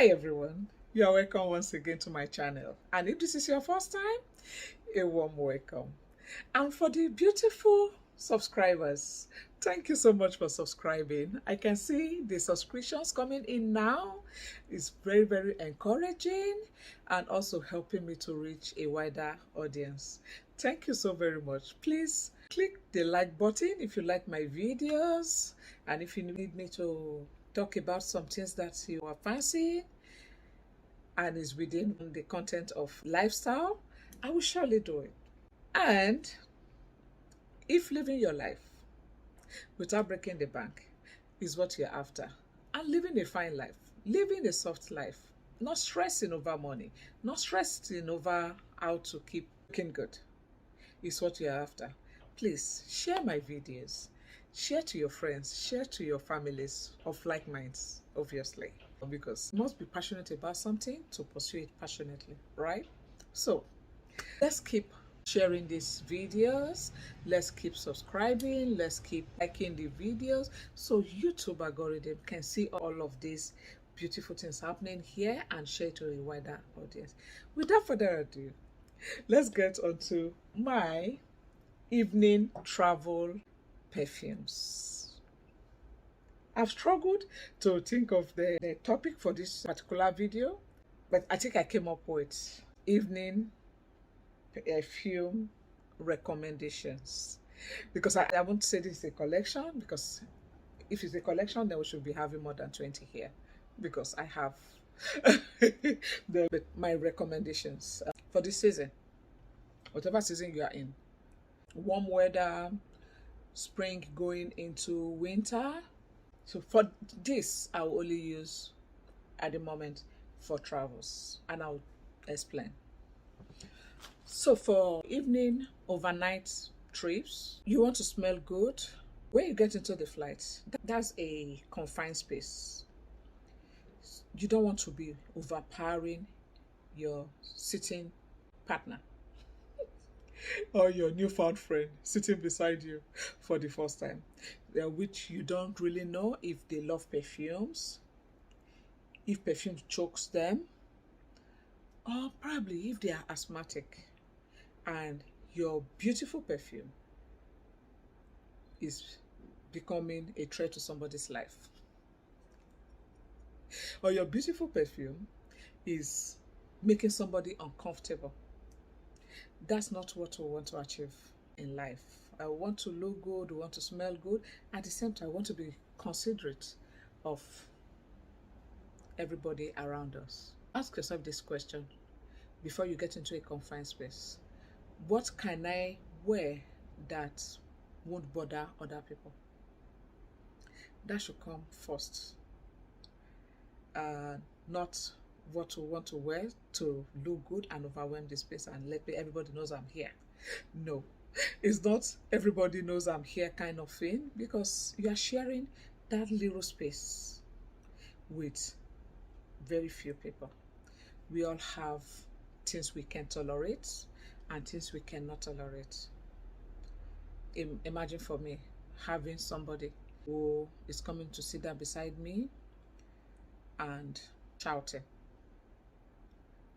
Hi everyone, you are welcome once again to my channel, and if this is your first time, a warm welcome. And for the beautiful subscribers, thank you so much for subscribing. I can see the subscriptions coming in now. It's very encouraging and also helping me to reach a wider audience. Thank you so very much. Please click the like button if you like my videos, and if you need me to talk about some things that you are fancying and is within the content of lifestyle, I will surely do it. And if living your life without breaking the bank is what you're after, and living a fine life, living a soft life, not stressing over money, not stressing over how to keep looking good, is what you're after, please share my videos. Share to your friends, share to your families of like minds, obviously, because you must be passionate about something to pursue it passionately, right? So let's keep sharing these videos, let's keep subscribing, let's keep liking the videos so YouTube algorithm can see all of these beautiful things happening here and share to a wider audience. Without further ado, let's get on to my evening travel perfumes. I've struggled to think of the topic for this particular video, but I think I came up with evening perfume recommendations, because I won't say this is a collection, because if it's a collection then we should be having more than 20 here, because I have my recommendations for this season, whatever season you are in, warm weather, spring going into winter. So for this, I will only use at the moment for travels, and I'll explain. So for evening overnight trips, you want to smell good. When you get into the flight, that's a confined space. You don't want to be overpowering your sitting partner or your newfound friend sitting beside you for the first time, which you don't really know if they love perfumes, if perfume chokes them, or probably if they are asthmatic and your beautiful perfume is becoming a threat to somebody's life, or your beautiful perfume is making somebody uncomfortable. That's not what we want to achieve in life. I want to look good, we want to smell good. At the same time, I want to be considerate of everybody around us. Ask yourself this question before you get into a confined space. What can I wear that won't bother other people? That should come first. Not what we want to wear to look good and overwhelm the space and let everybody knows I'm here. No, it's not everybody knows I'm here kind of thing, because you are sharing that little space with very few people. We all have things we can tolerate and things we cannot tolerate. Imagine for me having somebody who is coming to sit down beside me and shouting.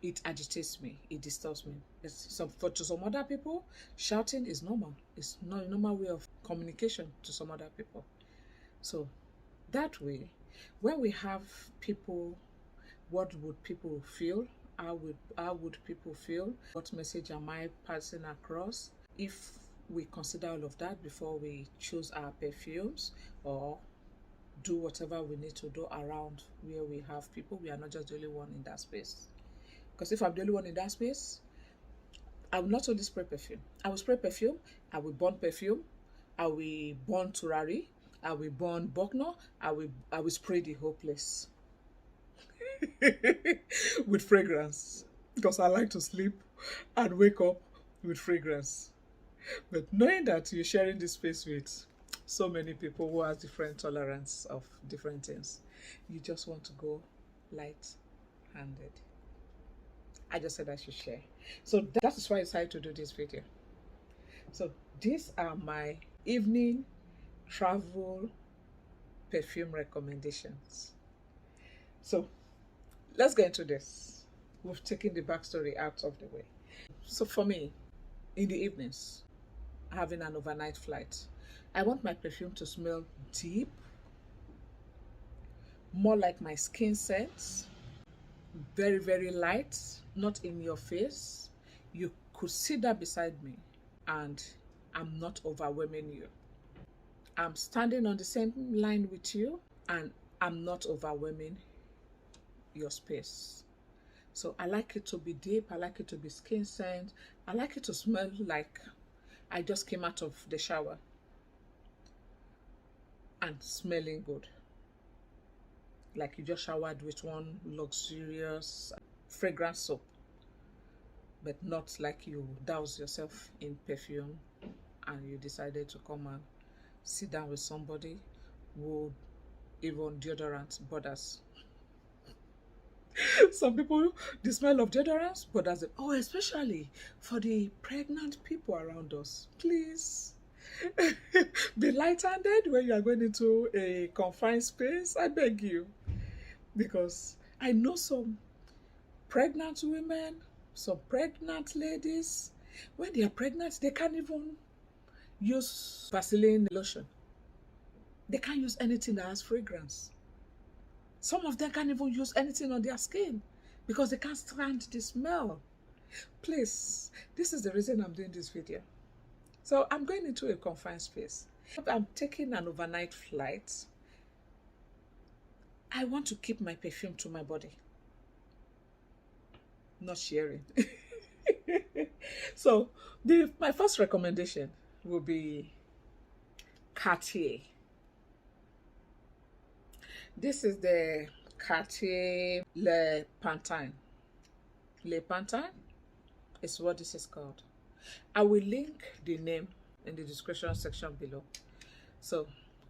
It agitates me, it disturbs me. To some other people, shouting is normal. It's not a normal way of communication to some other people. So that way, when we have people, what would people feel? How would people feel? What message am I passing across? If we consider all of that before we choose our perfumes or do whatever we need to do around where we have people, we are not just the only one in that space. Because if I'm the only one in that space, I will not only spray perfume. I will spray perfume, I will burn perfume, I will burn turari, I will burn Bogner, I will spray the whole place with fragrance, because I like to sleep and wake up with fragrance. But knowing that you're sharing this space with so many people who have different tolerance of different things, you just want to go light-handed. I just said I should share. So that is why I decided to do this video. So these are my evening travel perfume recommendations. So let's get into this. We've taken the backstory out of the way. So for me, in the evenings, having an overnight flight, I want my perfume to smell deep, more like my skin scent, very, very light, not in your face. You could sit there beside me and I'm not overwhelming you. I'm standing on the same line with you and I'm not overwhelming your space. So I like it to be deep. I like it to be skin scent. I like it to smell like I just came out of the shower and smelling good. Like you just showered with one luxurious fragrance soap, but not like you douse yourself in perfume and you decided to come and sit down with somebody who even deodorant bothers. Some people, the smell of deodorant bothers them. Oh, especially for the pregnant people around us. Please be light-handed when you are going into a confined space. I beg you. Because I know some pregnant women, some pregnant ladies, when they are pregnant, they can't even use Vaseline lotion. They can't use anything that has fragrance. Some of them can't even use anything on their skin because they can't stand the smell. Please, this is the reason I'm doing this video. So I'm going into a confined space. I'm taking an overnight flight. I want to keep my perfume to my body, not sharing. So my first recommendation will be Cartier. This is the Cartier Le Panthere. Le Panthere is what this is called. I will link the name in the description section below. So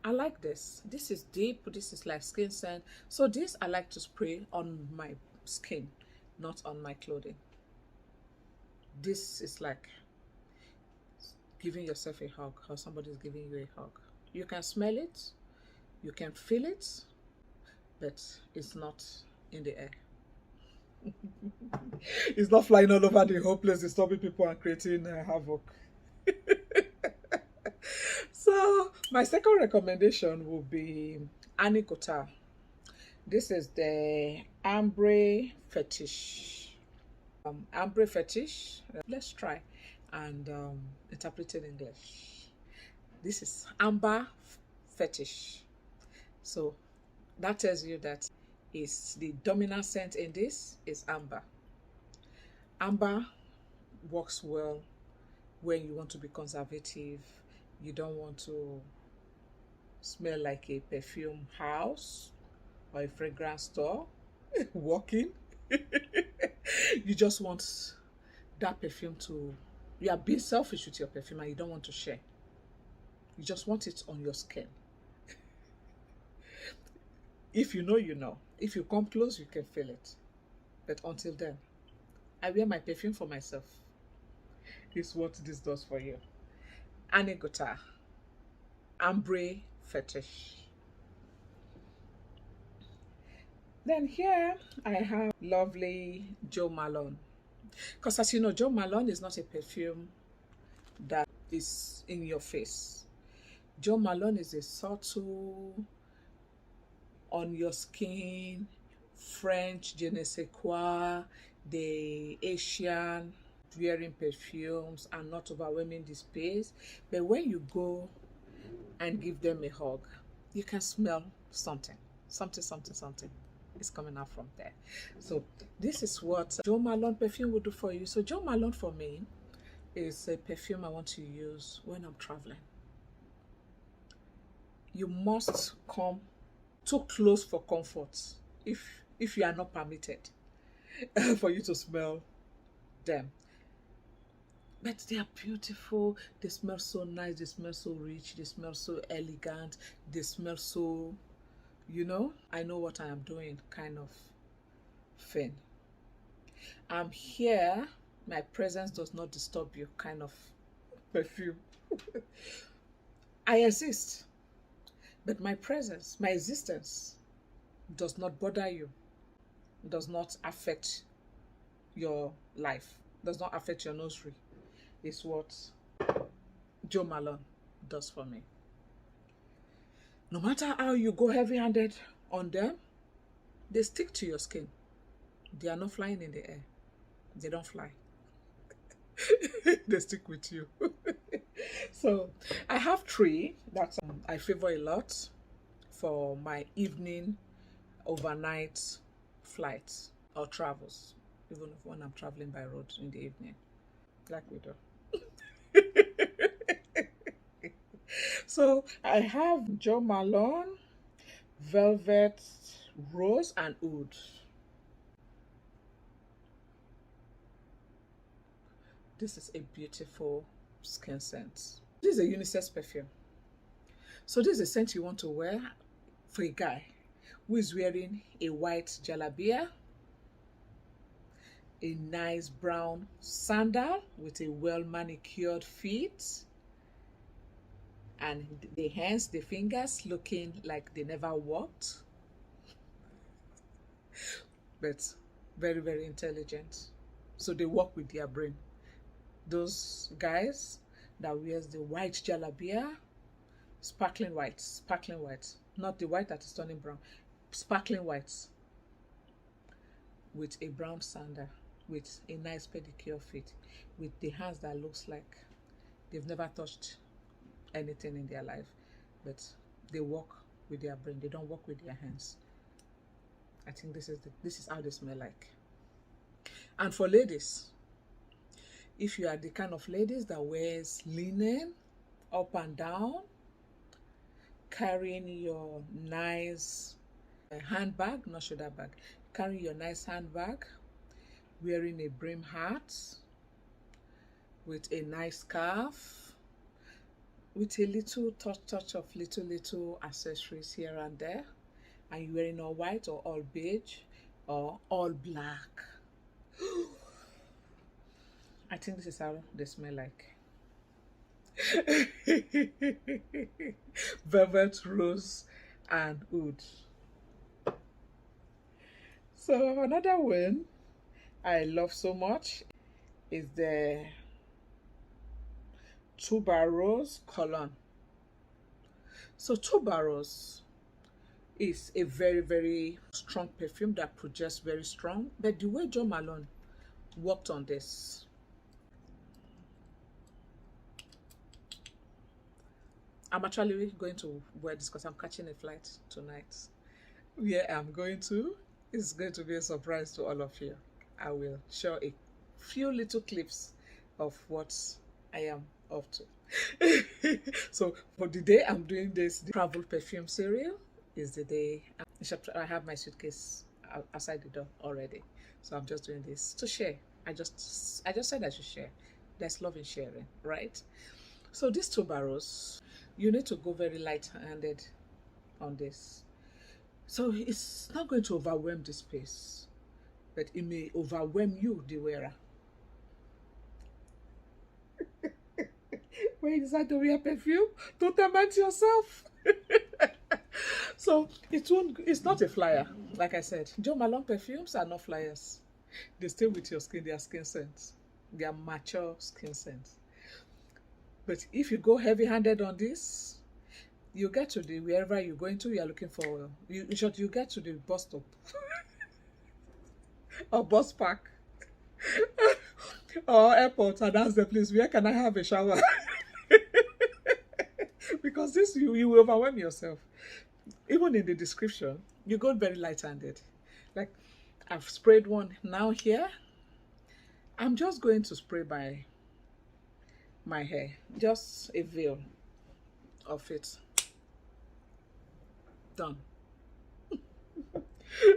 I like this. This is deep. This is like skin scent. So this I like to spray on my skin, not on my clothing. This is like giving yourself a hug or somebody is giving you a hug. You can smell it, you can feel it, but it's not in the air. It's not flying all over the whole place, disturbing people and creating havoc. So my second recommendation will be Annick Goutal. This is the Ambre Fetiche. Ambre Fetiche. Let's try and interpret it in English. This is Amber Fetiche. So that tells you that is the dominant scent in this is amber. Amber works well when you want to be conservative. You don't want to smell like a perfume house or a fragrance store walking. You just want that perfume to, you are being selfish with your perfume and you don't want to share. You just want it on your skin. If you know, you know. If you come close, you can feel it. But until then, I wear my perfume for myself. It's what this does for you. Annick Goutal, Ambre Fetiche. Then here I have lovely Jo Malone. Because as you know, Jo Malone is not a perfume that is in your face. Jo Malone is a subtle, on your skin, French, je ne sais quoi, the Asian wearing perfumes and not overwhelming the space. But when you go and give them a hug, you can smell something is coming out from there. So this is what Jo Malone perfume will do for you. So Jo Malone for me is a perfume I want to use when I'm traveling. You must come too close for comfort if you are not permitted for you to smell them. But they are beautiful. They smell so nice. They smell so rich. They smell so elegant. They smell so, you know, I know what I am doing kind of thing. I'm here. My presence does not disturb you kind of perfume. I exist. But my presence, my existence does not bother you. does not affect your life, does not affect your nursery, is what Jo Malone does for me. No matter how you go heavy-handed on them, they stick to your skin. They are not flying in the air. They don't fly. They stick with you. So I have 3 that I favor a lot for my evening, overnight flights or travels, even when I'm traveling by road in the evening, like we do. So I have Jo Malone, Velvet, Rose, and Oud. This is a beautiful skin scent. This is a unisex perfume. So this is a scent you want to wear for a guy who is wearing a white jalabia, a nice brown sandal with a well manicured feet, and the hands, the fingers looking like they never walked, but very, very intelligent. So they work with their brain. Those guys that wears the white jalabia, sparkling white, not the white that is turning brown, sparkling white, with a brown sandal, with a nice pedicure fit, with the hands that looks like they've never touched anything in their life, but they walk with their brain. They don't walk with their hands. I think this is how they smell like. And for ladies, if you are the kind of ladies that wears linen up and down, carrying your nice handbag, not shoulder bag, carrying your nice handbag, wearing a brim hat with a nice scarf, with a little touch of little accessories here and there, and you're wearing all white or all beige or all black. I think this is how they smell like. Velvet, Rose, and Oud. So another one I love so much is the Tuberose Cologne. So Tuberose is a very, very strong perfume that projects very strong, but the way Jo Malone worked on this, I'm actually going to wear this because I'm catching a flight tonight. Where I'm going to is going to be a surprise to all of you. I will show a few little clips of what I am up to. So for the day I'm doing this travel perfume serial is the day I have my suitcase outside the door already. So I'm just doing this to share. I just said I should share. There's love in sharing, right? So this Tuberose, you need to go very light-handed on this. So it's not going to overwhelm the space, but it may overwhelm you, the wearer. When you decide to wear perfume, don't torment yourself. So it's not a flyer, like I said. Jo Malone perfumes are not flyers. They stay with your skin, they are skin scents. They are mature skin scents. But if you go heavy-handed on this, you get to the wherever you're going to, you're looking for, you get to the bus stop or bus park or airport and ask the place, where can I have a shower? Because this, you will overwhelm yourself. Even in the description, you go very light-handed. Like, I've sprayed one now here. I'm just going to spray my hair, just a veil of it. Done.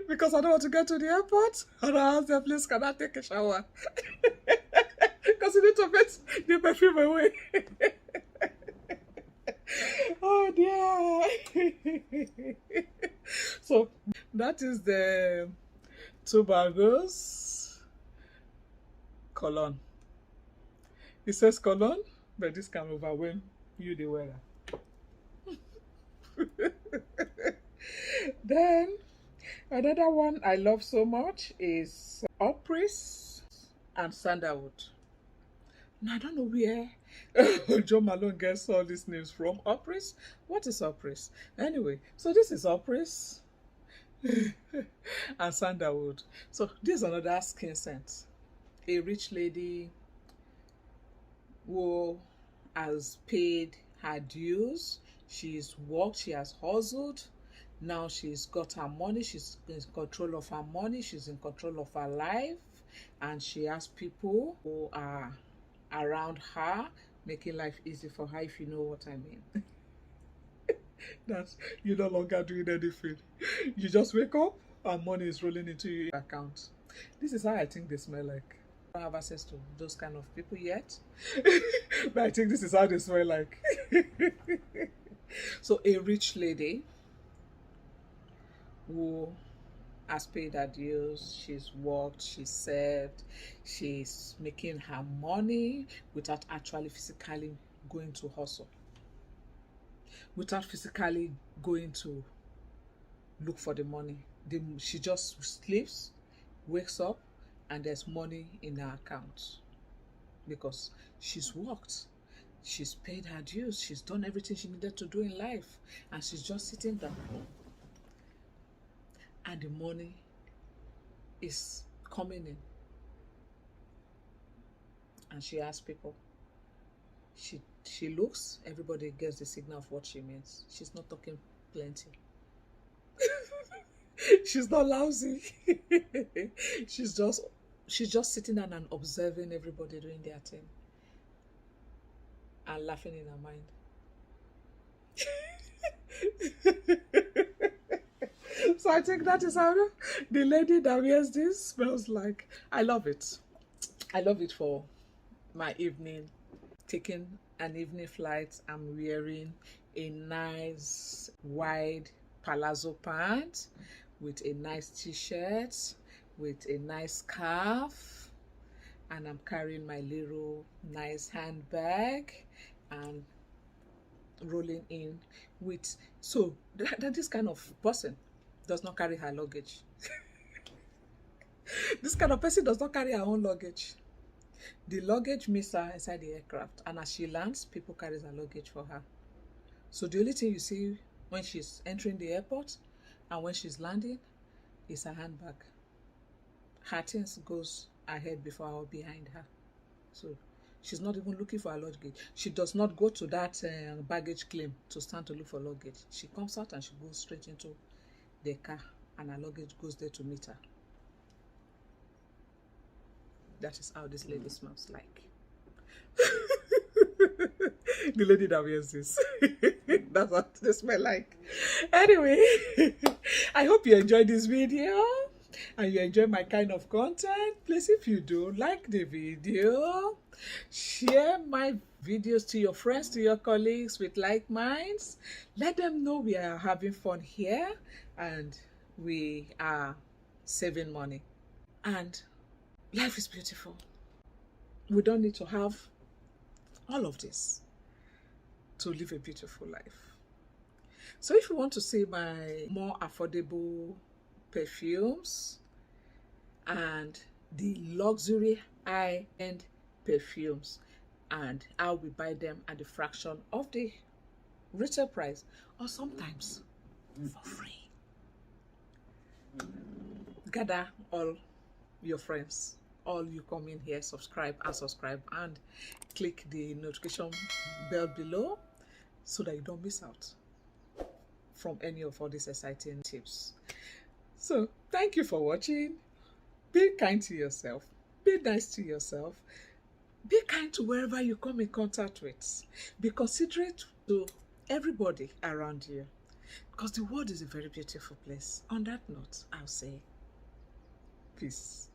Because I don't want to get to the airport and I ask them, please, can I take a shower? Because you need to put the perfume away. Oh dear. So that is the Tuberose Cologne. It says Cologne, but this can overwhelm you, the wearer. Then Another one I love so much is Orris and Sandalwood. Now I don't know where John Malone gets all these names from. Orris? What is Orris? Anyway, so this is Orris and Sandalwood. So this is another skin scent. A rich lady who has paid her dues. She's worked, she has hustled. Now she's got her money, she's in control of her money, she's in control of her life, and she has people who are around her making life easy for her, if you know what I mean. That's, you're no longer doing anything. You just wake up and money is rolling into your account. This is how I think they smell like. I don't have access to those kind of people yet. But I think this is how they smell like. So a rich lady who has paid her dues, she's worked, she's served, she's making her money without actually physically going to hustle, without physically going to look for the money. She just sleeps, wakes up, and there's money in her account because she's worked, she's paid her dues, she's done everything she needed to do in life, and she's just sitting down. And the money is coming in. And she asks people. She looks, everybody gets the signal of what she means. She's not talking plenty. She's not lousy. She's just sitting down and observing everybody doing their thing. And laughing in her mind. So I think that is how the lady that wears this smells like. I love it. I love it for my evening. Taking an evening flight, I'm wearing a nice wide palazzo pant with a nice t-shirt, with a nice scarf, and I'm carrying my little nice handbag and rolling in with, so that this kind of person does not carry her luggage. This kind of person does not carry her own luggage. The luggage meets her inside the aircraft, and as she lands, people carry her luggage for her. So the only thing you see when she's entering the airport and when she's landing is her handbag. Her things goes ahead before or behind her. So she's not even looking for her luggage. She does not go to that baggage claim to stand to look for luggage. She comes out and she goes straight into the car, and her luggage goes there to meet her. That is how this lady smells like. The lady that wears this. That's what they smell like. Anyway, I hope you enjoyed this video and you enjoy my kind of content. Please, if you do, like the video, share my videos to your friends, to your colleagues with like minds. Let them know we are having fun here and we are saving money. And life is beautiful. We don't need to have all of this to live a beautiful life. So if you want to see my more affordable perfumes and the luxury high-end perfumes and how we buy them at the fraction of the retail price, or sometimes for free, gather all your friends, all you come in here, subscribe and click the notification bell below so that you don't miss out from any of all these exciting tips. So thank you for watching. Be kind to yourself, be nice to yourself, be kind to wherever you come in contact with. Be considerate to everybody around you, because the world is a very beautiful place. On that note, I'll say peace.